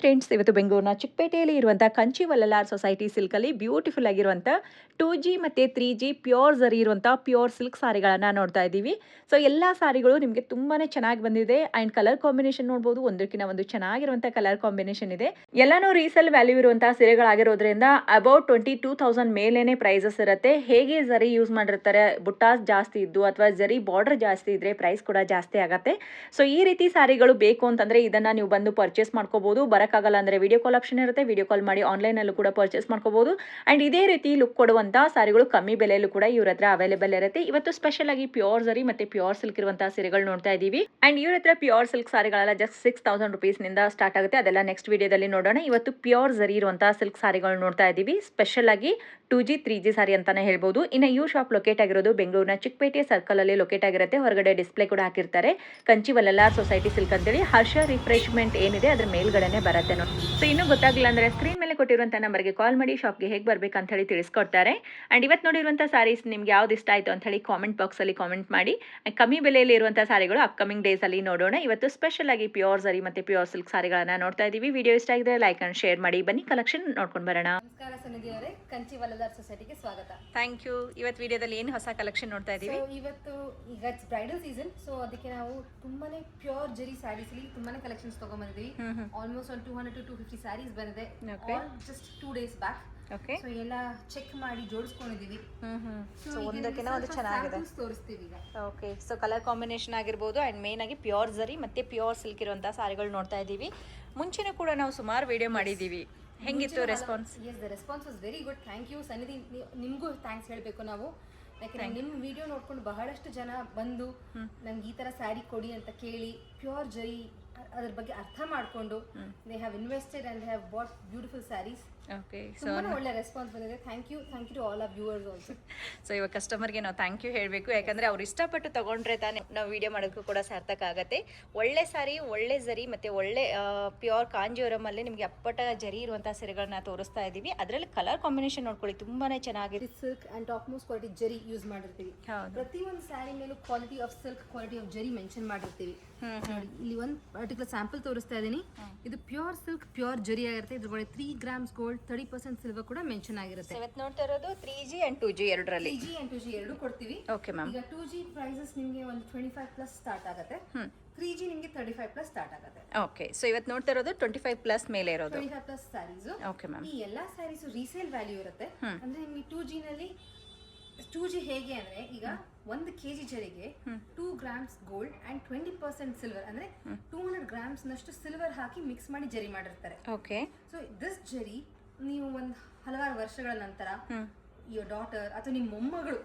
Friends, ಇವತ್ತು ಬೆಂಗಳೂರಿನ ಚಿಕ್ಕಪೇಟೆಯಲ್ಲಿ ಇರುವಂಥ ಕಂಚಿ ವಲ್ಲಲಾರ್ ಸೊಸೈಟಿ ಸಿಲ್ಕಲ್ಲಿ ಬ್ಯೂಟಿಫುಲ್ ಆಗಿರುವಂಥ 2G ಮತ್ತು 3G ಪ್ಯೂರ್ ಝರಿ ಇರುವಂಥ ಪ್ಯೂರ್ ಸಿಲ್ಕ್ ಸಾರಿಗಳನ್ನು ನೋಡ್ತಾ ಇದ್ದೀವಿ. ಸೊ ಎಲ್ಲ ಸಾರಿಗಳು ನಿಮಗೆ ತುಂಬಾ ಚೆನ್ನಾಗಿ ಬಂದಿದೆ ಆ್ಯಂಡ್ ಕಲರ್ ಕಾಂಬಿನೇಷನ್ ನೋಡ್ಬೋದು, ಒಂದಕ್ಕಿಂತ ಒಂದು ಚೆನ್ನಾಗಿರುವಂಥ ಕಲರ್ ಕಾಂಬಿನೇಷನ್ ಇದೆ. ಎಲ್ಲನೂ ರೀಸೇಲ್ ವ್ಯಾಲ್ಯೂ ಇರುವಂಥ ಸೀರೆಗಳಾಗಿರೋದ್ರಿಂದ ಅಬೌಟ್ 22,000 ಮೇಲೇನೆ ಪ್ರೈಸಸ್ ಇರುತ್ತೆ. ಹೇಗೆ ಝರಿ ಯೂಸ್ ಮಾಡಿರ್ತಾರೆ, ಬುಟ್ಟಾಸ್ ಜಾಸ್ತಿ ಇದ್ದು ಅಥವಾ ಝರಿ ಬಾರ್ಡರ್ ಜಾಸ್ತಿ ಇದ್ರೆ ಪ್ರೈಸ್ ಕೂಡ ಜಾಸ್ತಿ ಆಗುತ್ತೆ. ಸೊ ಈ ರೀತಿ ಸಾರಿಗಳು ಬೇಕು ಅಂತಂದ್ರೆ ಇದನ್ನ ನೀವು ಬಂದು ಪರ್ಚೇಸ್ ಮಾಡ್ಕೋಬಹುದು. ಬರಕ್ಕಾಗಲ್ಲ ಅಂದ್ರೆ ವಿಡಿಯೋ ಕಾಲ್ ಆಪ್ಷನ್ ಇರುತ್ತೆ, ವಿಡಿಯೋ ಕಾಲ್ ಮಾಡಿ ಆನ್ಲೈನ್ ಅಲ್ಲೂ ಕೂಡ ಪರ್ಚೇಸ್ ಮಾಡ್ಕೋಬಹುದು. ಅಂಡ್ ಇದೇ ರೀತಿ ಲುಕ್ ಕೊಡುವಂತ ಸಾರಿಗಳು ಕಮ್ಮಿ ಬೆಲೆಯಲ್ಲೂ ಕೂಡ ಇವ್ರ ಹತ್ರ ಅವೈಲೇಬಲ್ ಇರುತ್ತೆ. ಇವತ್ತು ಸ್ಪೆಷಲ್ ಆಗಿ ಪ್ಯೂರ್ ಝರಿ ಮತ್ತೆ ಪ್ಯೂರ್ ಸಿಲ್ಕ್ ಇರುವಂತಹ ಸೀರೆಗಳು ನೋಡ್ತಾ ಇದೀವಿ. ಅಂಡ್ ಇವ್ರ ಹತ್ರ ಪ್ಯೂರ್ ಸಿಲ್ಕ್ ಸಾರಿಗಳೆಲ್ಲ ಜಸ್ಟ್ 6,000 ರುಪೀಸ್ ನಿಂದ ಸ್ಟಾರ್ಟ್ ಆಗುತ್ತೆ. ಅದೆಲ್ಲ ನೆಕ್ಸ್ಟ್ ವಿಡಿಯೋದಲ್ಲಿ ನೋಡೋಣ. ಇವತ್ತು ಪ್ಯೂರ್ ಝರಿ ಇರುವಂತಹ ಸಿಲ್ಕ್ ಸಾರಿಗಳು ನೋಡ್ತಾ ಇದೀವಿ. ಸ್ಪೆಷಲ್ ಆಗಿ 2G 3G ಸಾರಿ ಅಂತಾನೆ ಹೇಳ್ಬೋದು. ಇನ್ನು ಇವ್ ಶಾಪ್ ಲೊಕೇಟ್ ಆಗಿರೋದು ಬೆಂಗಳೂರಿನ ಚಿಕ್ಕಪೇಟೆ ಸರ್ಕಲ್ ಅಲ್ಲಿ ಲೊಕೇಟ್ ಆಗಿರುತ್ತೆ. ಹೊರಗಡೆ ಡಿಸ್ಪ್ಲೇ ಕೂಡ ಹಾಕಿರ್ತಾರೆ, ಕಂಚಿ ವಲ್ಲಲಾರ್ ಸೊಸೈಟಿ ಸಿಲ್ಕ್ ಅಂತೇಳಿ. ಹರ್ಷ ರಿಫ್ರೆಶ್ಮೆಂಟ್ ಏನಿದೆ ಅದ್ರ ಮೇಲ್ಗಡೆನೆ ಬರುತ್ತೆ ನೋಡಿ. ಸೊ ಇನ್ನೂ ಗೊತ್ತಾಗಿಲ್ಲ ಅಂದ್ರೆ ಸ್ಕ್ರೀನ್ ಮೇಲೆ ಕೊಟ್ಟಿರುವಂತ ನಂಬರ್ಗೆ ಕಾಲ್ ಮಾಡಿ ಶಾಪ್ಗೆ ಹೇಗೆ ಬರ್ಬೇಕಂತ ಹೇಳಿ ತಿಳಿಸ್ಕೊಡ್ತಾರೆ. ಅಂಡ್ ಇವತ್ತು ನೋಡಿರುವಂತ ಸಾರೀಸ್ ನಿಮ್ಗೆ ಯಾವ್ದು ಇಷ್ಟ ಆಯ್ತು ಅಂತ ಹೇಳಿ ಕಾಮೆಂಟ್ ಬಾಕ್ಸ್ ಅಲ್ಲಿ ಕಾಮೆಂಟ್ ಮಾಡಿ. ಕಮ್ಮಿ ಬೆಲೆಯಲ್ಲಿ ಇರುವಂತಹ ಸಾರಿಗಳು ಅಪ್ಕಮಿಂಗ್ ಡೇಸ್ ಅಲ್ಲಿ ನೋಡೋಣ. ಇವತ್ತು ಸ್ಪೆಷಲ್ ಆಗಿ ಪ್ಯೂರ್ ಝರಿ ಮತ್ತೆ ಪ್ಯೂರ್ ಸಿಲ್ಕ್ ಸಾರಿಗಳನ್ನ ನೋಡ್ತಾ ಇದೀವಿ. ವಿಡಿಯೋ ಇಷ್ಟ ಆಗಿದ್ರೆ ಲೈಕ್ ಅಂಡ್ ಶೇರ್ ಮಾಡಿ. ಬನ್ನಿ ಕಲೆಕ್ಷನ್ ನೋಡ್ಕೊಂಡು ಬರೋಣ. ನಮಸ್ಕಾರ ಸನ್ನಿಧಿ ಅವರೇ, ಕಂಚಿ ವಲ್ಲಲಾರ್ ಸೊಸೈಟಿಗೆ ಸ್ವಾಗತ. Thank you. ಇವತ್ತು ವಿಡಿಯೋದಲ್ಲಿ ಏನು ಹೊಸ ಕಲೆಕ್ಷನ್ ನೋಡ್ತಾ ಇದೀವಿ? ಇವತ್ತು ಈಗ ಬ್ರೈಡಲ್ ಸೀಸನ್, ಸೊ ಅದಕ್ಕೆ ನಾವು ತುಂಬಾನೇ ಪ್ಯೂರ್ ಜರಿ ಸ್ಯಾರೀಸ್ ಅಲ್ಲಿ ತುಂಬಾನೇ ಕಲೆಕ್ಷನ್ಸ್ ತಗೊಂಡ್ಬಂದಿದ್ವಿ. ಆಲ್ಮೋಸ್ಟ್ ಒಂದು 200 to 250 ಸ್ಯಾರೀಸ್ ಬಂದಿದೆ, just 2 days back. Okay, so ಎಲ್ಲ ಚೆಕ್ ಮಾಡಿ ಜೋಡಿಸ್ಕೊಂಡಿದೀವಿ. ಸೊ ಒಂದಕ್ಕಿಂತ ಒಂದು ಚೆನ್ನಾಗಿದೆ, ತೋರಿಸ್ತೀವಿ ಈಗ. ಓಕೆ, ಸೊ ಕಲರ್ ಕಾಂಬಿನೇಷನ್ ಆಗಿರ್ಬೋದು ಅಂಡ್ ಮೇನ್ ಆಗಿ ಪ್ಯೂರ್ ಝರಿ ಮತ್ತೆ ಪ್ಯೂರ್ ಸಿಲ್ಕ್ ಇರುವಂತಹ ಸಾರಿಗಳು ನೋಡ್ತಾ ಇದೀವಿ. ಮುಂಚೆನೂ ಕೂಡ ನಾವು ಸುಮಾರು ವಿಡಿಯೋ ಮಾಡಿದೀವಿ. ಹೆಂಗಿತ್ತು response? Yes, the response was very good. Thank you Sannidhi, ನಿಮಗೂ ಥ್ಯಾಂಕ್ಸ್ ಹೇಳಬೇಕು ನಾವು. ಯಾಕಂದ್ರೆ ನಿಮ್ಮ ವಿಡಿಯೋ ನೋಡ್ಕೊಂಡು ಬಹಳಷ್ಟು ಜನ ಬಂದು ನಂಗೆ ಈ ತರ ಸ್ಯಾರಿ ಕೊಡಿ ಅಂತ ಕೇಳಿ ಪ್ಯೂರ್ ಜರಿ ಅದ್ರ ಬಗ್ಗೆ ಅರ್ಥ ಮಾಡ್ಕೊಂಡು they have invested and they have bought beautiful sarees. Okay, so ಒಳ್ಳೆ ರೆಸ್ಪಾನ್ಸ್ ಬಂದಿದೆ. Thank you to all of viewers also. So ಇವಾಗ ಕಸ್ಟಮರ್ಗೆ ನಾವು ಥ್ಯಾಂಕ್ ಯು ಹೇಳಬೇಕು, ಯಾಕಂದ್ರೆ ಅವ್ರು ಇಷ್ಟಪಟ್ಟು ತಗೊಂಡ್ರೆ ತಾನೇ ನಾವು ವಿಡಿಯೋ ಮಾಡೋದಕ್ಕೂ ಕೂಡ ಸಾರ್ಥಕ ಆಗುತ್ತೆ. ಒಳ್ಳೆ ಸಾರಿ, ಒಳ್ಳೆ ಝರಿ ಮತ್ತೆ ಒಳ್ಳೆ ಪ್ಯೂರ್ ಕಾಂಜೀವರಂ ಅಲ್ಲಿ ನಿಮಗೆ ಅಪ್ಪಟ ಜರಿ ಇರುವಂತಹ ಸೀರೆಗಳನ್ನ ತೋರಿಸ್ತಾ ಇದೀವಿ. ಅದರಲ್ಲಿ ಕಲರ್ ಕಾಂಬಿನೇಷನ್ ನೋಡ್ಕೊಳ್ಳಿ, ತುಂಬಾನೇ ಚೆನ್ನಾಗಿದೆ. Silk and top most quality ಜರಿ ಯೂಸ್ ಮಾಡಿರ್ತೀವಿ. ಪ್ರತಿಯೊಂದು ಸ್ಯಾರಿ ಮೇಲೂ quality of silk, quality of ಜರಿ ಮೆನ್ಷನ್ ಮಾಡಿರ್ತೀವಿ. ನೋಡಿ, ಇಲ್ಲಿ ಒಂದು ಪರ್ಟಿಕ್ಯುಲರ್ ಸ್ಯಾಂಪಲ್ ತೋರಿಸ್ತಾ ಇದೀನಿ. ಇದು ಪ್ಯೂರ್ ಸಿಲ್ಕ್ ಪ್ಯೂರ್ ಜರಿ ಆಗಿರುತ್ತೆ. ಇದ್ರೊಳಗೆ 3 grams ಗೋಲ್ಡ್, 30% ಸಿಲ್ವರ್ ಕೂಡ ಮೆನ್ಷನ್ ಆಗಿರುತ್ತೆ. ಇವತ್ತು ನೋಡ್ತಾ ಇರೋದು 3G and 2G ಎರಡರಲ್ಲಿ. 3G and 2G ಎರಡು ಕೊಡ್ತೀವಿ. Okay ma'am. ಈಗ 2G ಪ್ರೈಸಸ್ ನಿಮಗೆ ಒಂದು 25+ ಸ್ಟಾರ್ಟ್ ಆಗುತ್ತೆ. 3G ನಿಮಗೆ 35+ ಸ್ಟಾರ್ಟ್ ಆಗುತ್ತೆ. ಓಕೆ, ಸೊ ಇವತ್ತು ನೋಡ್ತಾ ಇರೋದು 25+ ಮೇಲೆ ಇರೋದು 25+ ಸ್ಯಾರೀಸ್. Okay ma'am. ಈ ಎಲ್ಲಾ ಸ್ಯಾರೀಸ್ ರೀಸೇಲ್ ವ್ಯಾಲ್ಯೂ ಇರುತ್ತೆ. ಅಂದ್ರೆ ನಿಮಗೆ 2G ನಲ್ಲಿ 2G ಹೇಗೆ ಅಂದ್ರೆ ಈಗ 1 kg ಜರಿಗೆ 2 grams gold and 20% silver, ಅಂದ್ರೆ 200 grams ನಷ್ಟು ಸಿಲ್ವರ್ ಹಾಕಿ ಮಿಕ್ಸ್ ಮಾಡಿ ಜರಿ ಮಾಡಿರ್ತಾರೆ. ಓಕೆ, ಸೊ ದಿಸ್ ಜರಿ ನೀವು ಒಂದು ಹಲವಾರು ವರ್ಷಗಳ ನಂತರ ಯುವರ್ ಡಾಟರ್ ಅಥವಾ ನಿಮ್ಮ ಮೊಮ್ಮಗಳು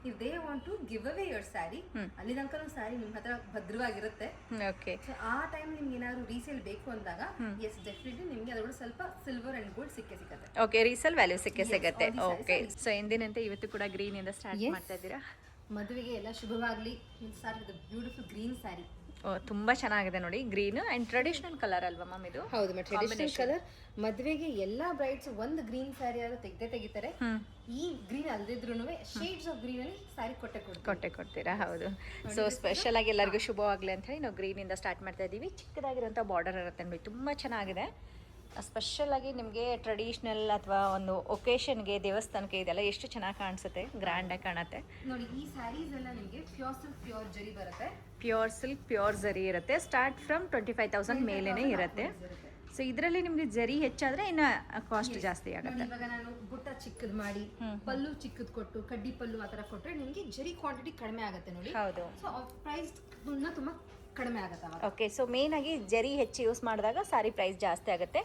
if they want to give away your sari, ಅಲ್ಲಿ ತನಕ ಸ್ಯಾರಿ ನಿಮ್ಮ ಹತ್ರ ಭದ್ರವಾಗಿರುತ್ತೆ. ಓಕೆ, ಸೊ ಆ ಟೈಮ್ ನಿಮ್ಗೆ ಏನಾದ್ರು ರೀಸೇಲ್ ಬೇಕು ಅಂದಾಗ ಎಸ್ ಡೆಫಿನೆಟ್ಲಿ ನಿಮ್ಗೆ ಅದರೊಳಗೆ ಸ್ವಲ್ಪ ಸಿಲ್ವರ್ ಅಂಡ್ ಗೋಲ್ಡ್ ಸಿಗುತ್ತೆ. ಓಕೆ, ರೀಸೇಲ್ ವ್ಯಾಲ್ಯೂ ಸಿಗುತ್ತೆ. ಓಕೆ, ಸೊ ಎಂದಿನಂತೆ ಇವತ್ತು ಕೂಡ ಗ್ರೀನ್ ಇಂದ ಸ್ಟಾರ್ಟ್ ಮಾಡ್ತಾ ಇದ್ದೀರಾ. ಮದುವೆಗೆ ಎಲ್ಲ ಶುಭವಾಗಲಿ. Start with beautiful green sari. ತುಂಬಾ ಚೆನ್ನಾಗಿದೆ ನೋಡಿ, ಗ್ರೀನ್ ಅಂಡ್ ಟ್ರೆಡಿಷನಲ್ ಕಲರ್ ಅಲ್ವಾ ಮ್ಯಾಮ್ ಇದು? ಹೌದು, ಟ್ರೆಡಿಷನಲ್ ಕಲರ್. ಮದುವೆಗೆ ಎಲ್ಲಾ ಬ್ರೈಡ್ಸ್ ಒಂದು ಗ್ರೀನ್ ಸ್ಯಾರಿ ಆದ್ರೂ ತೆಗಿತಾರೆ. ಈ ಗ್ರೀನ್ ಅಲ್ದಿದ್ರು ಶೇಡ್ಸ್ ಆಫ್ ಗ್ರೀನ್ ಅಲ್ಲಿ ಸ್ಯಾರಿ ಕೊಡ್ತೀರಾ? ಹೌದು. ಸೊ ಸ್ಪೆಷಲ್ ಆಗಿ ಎಲ್ಲರಿಗೂ ಶುಭವಾಗ್ಲಿ ಅಂತ ಹೇಳಿ ನಾವು ಗ್ರೀನ್ ಇಂದ ಸ್ಟಾರ್ಟ್ ಮಾಡ್ತಾ ಇದೀವಿ. ಚಿಕ್ಕದಾಗಿರುವಂತ ಬಾರ್ಡರ್ ಇರುತ್ತೆ ನೋಡಿ, ತುಂಬಾ ಚೆನ್ನಾಗಿದೆ. ಸ್ಪೆಷಲ್ ಆಗಿ ನಿಮಗೆ ಟ್ರೆಡಿಷನಲ್ ಅಥವಾ ಒಂದು ಒಕೇಶನ್ಗೆ, ದೇವಸ್ಥಾನಕ್ಕೆ ಇದೆಲ್ಲ ಎಷ್ಟು ಚೆನ್ನಾಗಿ ಕಾಣಿಸುತ್ತೆ, ಗ್ರ್ಯಾಂಡ್ ಆಗಿ ಕಾಣುತ್ತೆ ನೋಡಿ. ಈ ಸ್ಯಾರೀಸ್ ಎಲ್ಲ ನಿಮಗೆ ಪ್ಯೂರ್ ಸಿಲ್ಕ್ ಪ್ಯೂರ್ ಜರಿ ಬರುತ್ತೆ. ಪ್ಯೂರ್ ಸಿಲ್ಕ್ ಪ್ಯೂರ್ ಜರಿ ಇರುತ್ತೆ. ಸ್ಟಾರ್ಟ್ ಫ್ರಮ್ 25,000 ಮೇಲೇನೆ ಇರುತ್ತೆ. ಸೊ ಇದರಲ್ಲಿ ನಿಮಗೆ ಜರಿ ಹೆಚ್ಚಾದ್ರೆ ಇನ್ನ ಕಾಸ್ಟ್ ಜಾಸ್ತಿ ಆಗುತ್ತೆ. ಇವಾಗ ನಾನು ಬುಟ್ಟ ಚಿಕ್ಕದ್ ಮಾಡಿ ಪಲ್ಲು ಚಿಕ್ಕದ್ ಕೊಟ್ಟು ಕಡ್ಡಿ ಪಲ್ಲು ಆ ತರ ಕೊಟ್ರೆ ನಿಮಗೆ ಜರಿ ಕ್ವಾಂಟಿಟಿ ಕಡಿಮೆ ಆಗುತ್ತೆ ನೋಡಿ. ಹೌದು. ಸೊ ಪ್ರೈಸ್ ತುಂಬಾ ಕಡಿಮೆ ಆಗುತ್ತೆ. ಓಕೆ, ಸೊ ಮೇನ್ ಆಗಿ ಜರಿ ಹೆಚ್ಚು ಯೂಸ್ ಮಾಡಿದಾಗ ಸಾರಿ ಪ್ರೈಸ್ ಜಾಸ್ತಿ ಆಗುತ್ತೆ.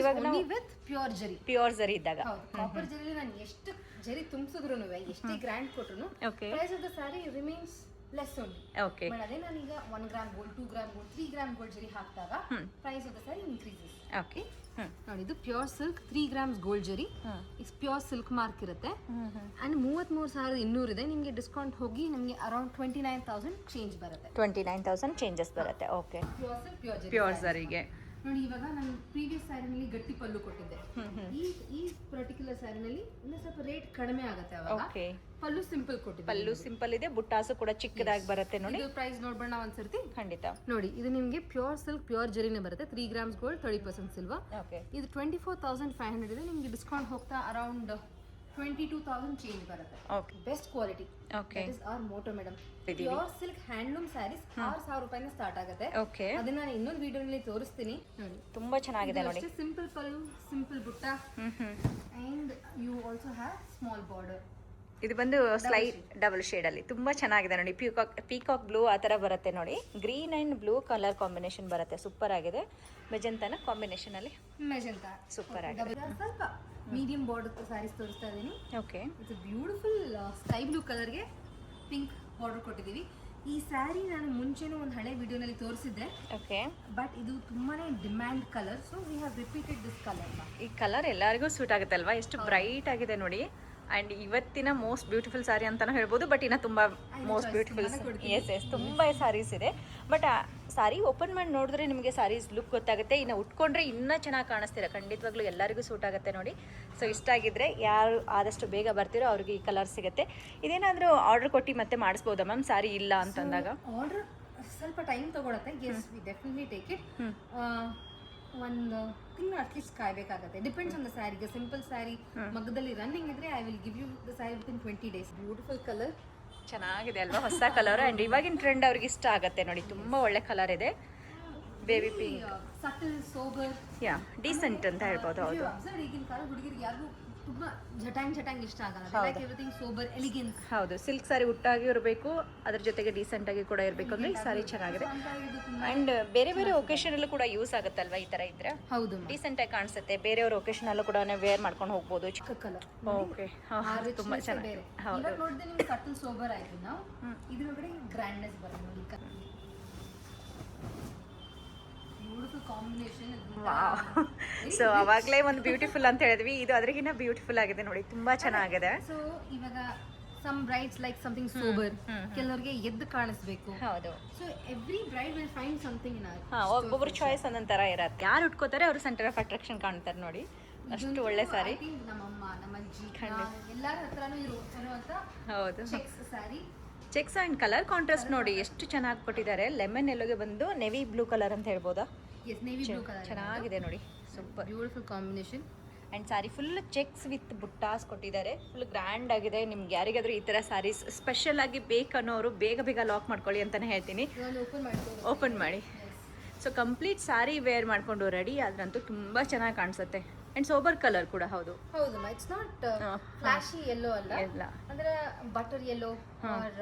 ಇವಾಗ ನಾವು ವಿತ್ ಪ್ಯೂರ್ ಜರಿ, ಪ್ಯೂರ್ ಜರಿ ಇದ್ದಾಗ. ಕಾಪರ್ ಜರಿ ನಾನು ಎಷ್ಟು ಜರಿ ತುಂಬಿಸಿದ್ರು ಎಷ್ಟೇ ಗ್ರ್ಯಾಂಡ್ ಕೊಟ್ರು price of the saree remains less only. Okay, but ಅದೇ ನಾನೀಗ 1 gram gold, 2 gram gold, 3 gram gold zari ಹಾಕಿದಾಗ price of the saree increases. Okay, ನೋಡಿ ಇದು pure silk 3 grams gold zari. It's pure silk mark ಇರುತ್ತೆ. ಅಂಡ್ 33,200 ಇದೆ. ನಿಮಗೆ ಡಿಸ್ಕೌಂಟ್ ಹೋಗಿ ನಿಮಗೆ ಅರೌಂಡ್ 29,000 ಚೇಂಜ್ ಬರುತ್ತೆ. 29,000 ಚೇಂಜಸ್ ಬರುತ್ತೆ. ಓಕೆ, ಪ್ಯೂರ್ ಸಿಲ್ಕ್ ಪ್ಯೂರ್ ಜರಿ ಪ್ಯೂರ್ ಜರಿಗೆ. ನೋಡಿ ಇವಾಗ ನಾನು ಪ್ರೀವಿಯಸ್ ಸ್ಯಾರಿನಲ್ಲಿ ಗಟ್ಟಿ ಪಲ್ಲು ಕೊಟ್ಟಿದ್ದೆ. ಈ ಪರ್ಟಿಕ್ಯುಲರ್ ಸ್ಯಾರಿನಲ್ಲಿ ಇನ್ನೂ ಸ್ವಲ್ಪ ರೇಟ್ ಕಡಿಮೆ ಆಗುತ್ತೆ ಅವಾಗ. ಓಕೆ, ಪಲ್ಲು ಸಿಂಪಲ್ ಕೊಟ್ಟಿದ್ದೆ. ಪಲ್ಲು ಸಿಂಪಲ್ ಇದೆ, ಬುಟ್ಟಾಸು ಕೂಡ ಚಿಕ್ಕದಾಗಿ ಬರುತ್ತೆ ನೋಡಿ. ಇದು ಪ್ರೈಸ್ ನೋಡ್ಬೋಣ ಒಂದ್ಸರ್ತಿ. ಖಂಡಿತ ನೋಡಿ ಇದು ನಿಮಗೆ ಪ್ಯೂರ್ ಸಿಲ್ಕ್ ಪ್ಯೂರ್ ಜರಿನೇ ಬರುತ್ತೆ. 3 ಗ್ರಾಮ್ಸ್ ಗೋಲ್ಡ್ 30% ಸಿಲ್ವರ್. ಓಕೆ, ಇದು 24,500 ಇದೆ. ನಿಮಗೆ ಡಿಸ್ಕೌಂಟ್ ಹೋಗ್ತಾ ಅರೌಂಡ್ 22,000 ಚೇಂಜ್ ಬರುತ್ತೆ. Okay, best quality. Okay, that is our motto madam. Pure silk handloom sarees 6,000 ರೂಪಾಯಿನ ಸ್ಟಾರ್ಟ್ ಆಗುತ್ತೆ. ಓಕೆ, ಅದನ್ನ ನಾನು ಇನ್ನೊಂದು ವಿಡಿಯೋನಲ್ಲಿ ತೋರಿಸ್ತೀನಿ. ನೋಡಿ ತುಂಬಾ ಚೆನ್ನಾಗಿದೆ ನೋಡಿ. Simple pallu, simple butta, and you also have small border. ಇದು ಬಂದು ಸ್ಲೈಟ್ ಡಬಲ್ ಶೇಡ್ ಅಲ್ಲಿ ತುಂಬಾ ಚೆನ್ನಾಗಿದೆ ನೋಡಿ. ಪೀಕಾಕ್ ಬ್ಲೂ ಆ ತರ ಬರುತ್ತೆ ನೋಡಿ. Green and blue colour combination ಬರುತ್ತೆ, ಸೂಪರ್ ಆಗಿದೆ. ಮೆಜೆಂಟಾನ ಕಾಂಬಿನೇಷನ್ ಅಲ್ಲಿ ಮೆಜೆಂಟಾ ಸೂಪರ್ ಆಗಿದೆ. ಸ್ವಲ್ಪ ಮೀಡಿಯಂ ಬಾರ್ಡರ್ ಸ್ಯಾರೀಸ್ ತೋರಿಸ್ತಾ ಇದ್ದೀನಿ. Okay, it's beautiful sky blue ಕಲರ್ಗೆ ಪಿಂಕ್ ಬಾರ್ಡರ್ ಕೊಟ್ಟಿದ್ದೀವಿ. ಈ ಸ್ಯಾರಿ ನಾನು ಮುಂಚೆನೂ ಒಂದು ಹಳೆ ವಿಡಿಯೋನಲ್ಲಿ ತೋರಿಸಿದ್ದೆ. ಓಕೆ, ಬಟ್ ಇದು ತುಂಬಾನೇ demand colour, so we have repeated this colour. ಈ ಕಲರ್ ಎಲ್ಲರಿಗೂ ಸೂಟ್ ಆಗುತ್ತೆ ಅಲ್ವಾ? ಎಷ್ಟು ಬ್ರೈಟ್ ಆಗಿದೆ ನೋಡಿ. ಅಂಡ್ ಇವತ್ತಿನ ಮೋಸ್ಟ್ ಬ್ಯೂಟಿಫುಲ್ ಸಾರಿ ಅಂತಾನು ಹೇಳ್ಬೋದು. ಬಟ್ ಇನ್ನ ತುಂಬಾ ಮೋಸ್ಟ್ ಬ್ಯೂಟಿಫುಲ್ ಎಸ್ ತುಂಬಾ ಸಾರೀಸ್ ಇದೆ. ಬಟ್ ಸಾರಿ ಓಪನ್ ಮಾಡಿ ನೋಡಿದ್ರೆ ನಿಮಗೆ ಸಾರೀಸ್ ಲುಕ್ ಗೊತ್ತಾಗುತ್ತೆ. ಇನ್ನು ಉಟ್ಕೊಂಡ್ರೆ ಇನ್ನೂ ಚೆನ್ನಾಗಿ ಕಾಣಿಸ್ತೀರ. ಖಂಡಿತವಾಗ್ಲೂ ಎಲ್ಲರಿಗೂ ಸೂಟ್ ಆಗುತ್ತೆ ನೋಡಿ. ಸೊ ಇಷ್ಟ ಆಗಿದ್ರೆ ಯಾರು ಆದಷ್ಟು ಬೇಗ ಬರ್ತೀರೋ ಅವ್ರಿಗೆ ಈ ಕಲರ್ ಸಿಗುತ್ತೆ. ಇದೇನಾದರೂ ಆರ್ಡರ್ ಕೊಟ್ಟು ಮತ್ತೆ ಮಾಡಿಸ್ಬೋದಾ ಮ್ಯಾಮ್ ಸಾರಿ ಇಲ್ಲ ಅಂತಂದಾಗ? ಆರ್ಡರ್ ಸ್ವಲ್ಪ ಟೈಮ್ ತಗೊಳುತ್ತೆ. Yes we definitely take it. ಒಂದು ತಿಂಗಳು ಅಟ್ಲೀಸ್ಟ್ ಕಾಯಬೇಕಾಗುತ್ತೆ. ಡಿಪೆಂಡ್ಸ್ ಆನ್ ದ ಸ್ಯಾರಿಗೆ. ಸಿಂಪಲ್ ಸ್ಯಾರಿ ಮಗ್ಗದಲ್ಲಿ ರನ್ನಿಂಗ್ ಇದ್ರೆ I will give you the sari within 20 days. Beautiful colour, ಚೆನ್ನಾಗಿದೆ ಅಲ್ವಾ? ಹೊಸ ಕಲರ್. ಅಂಡ್ ಇವಾಗಿನ ಟ್ರೆಂಡ್ ಅವ್ರಿಗೆ ಇಷ್ಟ ಆಗುತ್ತೆ ನೋಡಿ. ತುಂಬಾ ಒಳ್ಳೆ ಕಲರ್ ಇದೆ. ಬೇಬಿ ಪಿಂಕ್, ಸಟಲ್, ಸೋಬರ್, ಯಾ ಡೀಸೆಂಟ್ ಅಂತ ಹೇಳ್ಬೋದು. ಹೌದು, ಈಗಿನ ಕಾಲ ಹುಡುಗಿರಿಗೆ ಯಾರಿಗೂ ತುಂಬಾ ಜಟಾಂಗ್ ಇಷ್ಟ ಆಗಲ್ಲ. Like everything sober, elegance. ಹೌದು, ಸಿಲ್ಕ್ ಸಾರಿ ಉಟ್ಟಾಗಿ ಇರಬೇಕು, ಅದ್ರ ಜೊತೆಗೆ ಡೀಸೆಂಟ್ ಆಗಿ ಕೂಡ ಇರಬೇಕು ಅಂದ್ರೆ ಈ ಸಾರಿ ಚೆನ್ನಾಗಿದೆ. ಅಂಡ್ ಬೇರೆ ಬೇರೆ ಒಕೇಶನ್ ಅಲ್ಲೂ ಕೂಡ ಯೂಸ್ ಆಗುತ್ತಲ್ವಾ ಈ ತರ ಇದ್ರೆ? ಹೌದು, ಡೀಸೆಂಟ್ ಆಗಿ ಕಾಣಿಸುತ್ತೆ. ಬೇರೆಯವ್ರ ಒಕೇಶನ್ ಅಲ್ಲೂ ಕೂಡ ವೇರ್ ಮಾಡ್ಕೊಂಡು ಹೋಗ್ಬೋದು. ಚಿಕ್ಕ ಕಲರ್. ಓಕೆ, ತುಂಬಾ ಚೆನ್ನಾಗಿದೆ. ಹೌದು, ನೋಡಿದ್ರೆ ನಿಮ್ಗೆ ಸಟಲ್ ಸೋಬರ್ ಆಯ್ತು. ನಾವು ಇದ್ರೊಳಗಡೆ ಗ್ರ್ಯಾಂಡ್ನೆಸ್ ಬರುತ್ತೆ ನೋಡಿ. Beautiful combination. ಸೊ ಅವಾಗಲೇ ಒಂದು ಬ್ಯೂಟಿಫುಲ್ ಅಂತ ಹೇಳಿದ್ವಿ, ಇದು ಅದ್ರಗಿನ್ನ ಬ್ಯೂಟಿಫುಲ್ ಆಗಿದೆ ನೋಡಿ. ತುಂಬಾ ಚೆನ್ನಾಗಿದೆ. ಸೊ ಇವಾಗ some brides like something sober, ಕೆಲವರಿಗೆ ಎದ್ದು ಕಾಣಿಸ್ಬೇಕು. ಹೌದು, so every bride will find something in ಒಬ್ಬೊಬ್ರು ಚಾಯ್ಸ್ ಒಂದೊಂದ್ ತರ ಇರತ್ತೆ. ಯಾರು ಉಟ್ಕೋತಾರೆ ಅವ್ರು ಸೆಂಟರ್ ಆಫ್ ಅಟ್ರಾಕ್ಷನ್ ಕಾಣ್ತಾರೆ ನೋಡಿ. ಅಷ್ಟು ಒಳ್ಳೆ ಸಾರಿ. ನಮ್ಮಮ್ಮ, ನಮ್ಮ ಅಜ್ಜಿ, ಎಲ್ಲರ ಹತ್ರನೂ ಇರುವಂತ ಹೌದು, cheques sari. Checks and colour contrast ನೋಡಿ ಎಷ್ಟು ಚೆನ್ನಾಗಿ ಕೊಟ್ಟಿದ್ದಾರೆ. ಲೆಮನ್ ಎಲ್ಲೋಗೆ ಬಂದು ನೆವಿ ಬ್ಲೂ ಕಲರ್ ಅಂತ ಹೇಳ್ಬೋದಾ? ಎಸ್, ನೇವಿ ಬ್ಲೂ ಕಲರ್ ಚೆನ್ನಾಗಿದೆ ನೋಡಿ. Super beautiful combination. And sari full checks with buttas ಕೊಟ್ಟಿದ್ದಾರೆ. ಫುಲ್ ಗ್ರ್ಯಾಂಡ್ ಆಗಿದೆ. ನಿಮ್ಗೆ ಯಾರಿಗಾದ್ರೂ ಈ ತರ ಸಾರೀಸ್ ಸ್ಪೆಷಲ್ ಆಗಿ ಬೇಕನ್ನೋರು ಬೇಗ ಬೇಗ ಲಾಕ್ ಮಾಡ್ಕೊಳ್ಳಿ ಅಂತಾನೆ ಹೇಳ್ತೀನಿ. ಓಪನ್ ಮಾಡಿ. ಸೊ ಕಂಪ್ಲೀಟ್ ಸಾರಿ ವೇರ್ ಮಾಡ್ಕೊಂಡು ರೆಡಿ ಆದ್ರಂತೂ ತುಂಬಾ ಚೆನ್ನಾಗಿ ಕಾಣಿಸುತ್ತೆ. ಅಂಡ್ ಸೋಬರ್ ಕಲರ್ ಕೂಡ. ಹೌದು ಹೌದು, ಇಟ್ಸ್ ನಾಟ್ ಫ್ಲಾಶಿ ಯೆಲ್ಲೋ ಅಲ್ಲ, ಅಂದ್ರೆ butter yellow or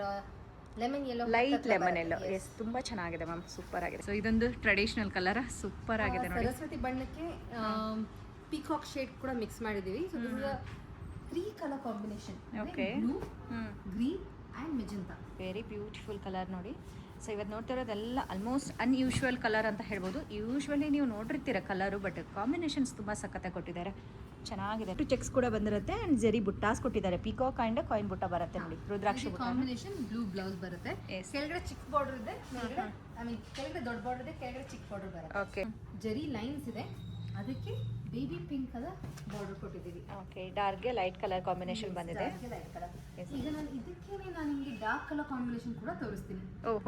lemon yellow, light lemon yellow. Yes, ತುಂಬಾ ಚೆನ್ನಾಗಿದೆ ಮ್ಯಾಮ್, ಸೂಪರ್ ಆಗಿದೆ. ಸೊ ಇದೊಂದು ಟ್ರೆಡಿಷನಲ್ ಕಲರ್, ಸೂಪರ್ ಆಗಿದೆ ನೋಡಿ. ಸರಸ್ವತಿ ಬಣ್ಣಕ್ಕೆ ಪೀಕಾಕ್ ಶೇಡ್ ಕೂಡ ಮಿಕ್ಸ್ ಮಾಡಿದೀವಿ. So this is a 3 colour combination. Okay, blue, green and magenta. Very beautiful colour ನೋಡಿ. ಸೊ ಇವತ್ತು ನೋಡ್ತಿರೋದೆಲ್ಲ ಆಲ್ಮೋಸ್ಟ್ ಅನ್ಯೂಶುವಲ್ ಕಲರ್ ಅಂತ ಹೇಳ್ಬೋದು. ಯೂಶ್ವಲಿ ನೀವು ನೋಡಿರ್ತೀರ ಕಲರು, ಬಟ್ ಕಾಂಬಿನೇಷನ್ಸ್ ತುಂಬ ಸಖತ್ತಾಗಿ ಕೊಟ್ಟಿದ್ದಾರೆ. ಚೆನ್ನಾಗಿದೆ. 2 ಚೆಕ್ಸ್ ಕೂಡ ಬಂದಿರುತ್ತೆ. ಅಂಡ್ ಜರಿ ಬುಟ್ಟಾಸ್ ಕೊಟ್ಟಿದ್ದಾರೆ. ಪಿಕಾಕ್ ಅಂಡ್ ಕಾಯಿನ್ ಬುಟ್ಟ ಬರುತ್ತೆ ನೋಡಿ. ರುದ್ರಾಕ್ಷಿ ಕಾಂಬಿನೇಷನ್. ಬ್ಲೂ ಬ್ಲೌಸ್ ಬರುತ್ತೆ. ಕೆಳಗಡೆ ಚಿಕ್ಕ ಬಾರ್ಡರ್ ಇದೆ, ಕೆಳಗಡೆ ದೊಡ್ಡ ಬಾರ್ಡರ್ ಇದೆ, ಕೆಳಗಡೆ ಚಿಕ್ಕ ಬಾರ್ಡರ್ ಬರುತ್ತೆ. ಓಕೆ, ಜರಿ ಲೈನ್ಸ್ ಇದೆ, ಅದಕ್ಕೆ ಬೇಬಿ ಪಿಂಕ್ ಕಲರ್ ಬಾರ್ಡರ್ ಕೊಟ್ಟಿದ್ದೀವಿ. ಓಕೆ, ಡಾರ್ಕ್ಗೆ ಲೈಟ್ ಕಲರ್ ಕಾಂಬಿನೇಷನ್ ಬಂದಿದೆ. ಈಗ ನಾನು ಇದಕ್ಕೇನೆ ನಾನು ನಿಮಗೆ ಡಾರ್ಕ್ ಕಲರ್ ಕಾಂಬಿನೇಷನ್ ಕೂಡ ತೋರಿಸ್ತೀನಿ.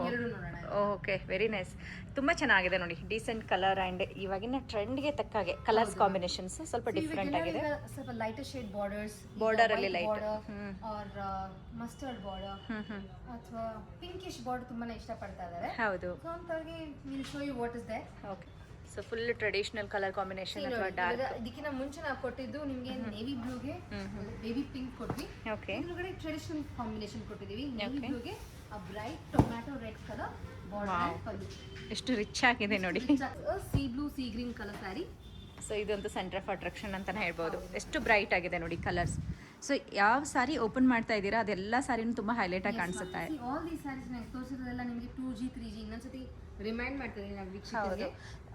ಎರಡು ನೋಡೋಣ. Okay, very nice. ತುಂಬಾ ಚೆನ್ನಾಗಿದೆ ನೋಡಿ. ಡೀಸೆಂಟ್ ಕಲರ್ ಅಂಡ್ ಇವಾಗಿನ ಟ್ರೆಂಡ್ಗೆ ತಕ್ಕಾಗೆ ಕಲರ್ಸ್ ಕಾಂಬಿನೇಷನ್ಸ್ ಸ್ವಲ್ಪ ಡಿಫ್ರೆಂಟ್ ಆಗಿದೆ. ಸ್ವಲ್ಪ ಲೈಟರ್ ಶೇಡ್ ಬಾರ್ಡರ್ಸ್, ಬಾರ್ಡರ್ ಅಲ್ಲಿ ಲೈಟ್ ಆರ್ ಮಸ್ಟರ್ಡ್ ಬಾರ್ಡರ್ ಅಥವಾ ಪಿಂಕಿಶ್ ಬಾರ್ಡರ್ ತುಂಬಾನೇ ಇಷ್ಟಪಡ್ತಾ ಇದ್ದಾರೆ. ಹೌದು, ಸೊ ಅಂತವ್ರಿಗೆ will show you what is there. Okay, so full traditional colour combination ಅಥವಾ ಡಾರ್ಕ್. ಇದಕ್ಕಿಂತ ಮುಂಚೆ ನಾವು ಕೊಟ್ಟಿದ್ದು ನಿಮಗೆ ನೇವಿ ಬ್ಲೂಗೆ ಬೇಬಿ ಪಿಂಕ್ ಕೊಟ್ವಿ. ಓಕೆ, ಇದ್ರೊಳಗಡೆ ಟ್ರೆಡಿಷನಲ್ ಕಾಂಬಿನೇಷನ್ ಕೊಟ್ಟಿದ್ದೀವಿ. ನೇವಿ ಬ್ಲೂಗೆ ಆ bright tomato red colour border pallu. ಎಷ್ಟು ರಿಚ್ ಆಗಿದೆ ನೋಡಿ. Sea blue sea green colour sari. So ಇದೊಂದು ಸೆಂಟರ್ ಆಫ್ ಅಟ್ರಾಕ್ಷನ್ ಅಂತಾನೆ ಹೇಳ್ಬೋದು. ಎಷ್ಟು ಬ್ರೈಟ್ ಆಗಿದೆ ನೋಡಿ ಕಲರ್ಸ್. ಸೊ ಯಾವ ಸಾರಿ ಓಪನ್ ಮಾಡ್ತಾ ಇದ್ದೀರಾ ಅದೆಲ್ಲ ಸಾರಿನೂ ತುಂಬಾ ಹೈಲೈಟ್ ಆಗಿ ಕಾಣಿಸುತ್ತೆ. ಆಲ್ ದಿ ಸ್ಯಾರೀಸ್ ನಾನು ತೋರಿಸಿರೋದೆಲ್ಲ ನಿಮಗೆ 2G 3G ಇನ್ನೊಂದ್ಸತಿ ರಿಮೈಂಡ್ ಮಾಡ್ತಿದ್ದೀನಿ ನಾವು ವೀಕ್ಷಕರಿಗೆ.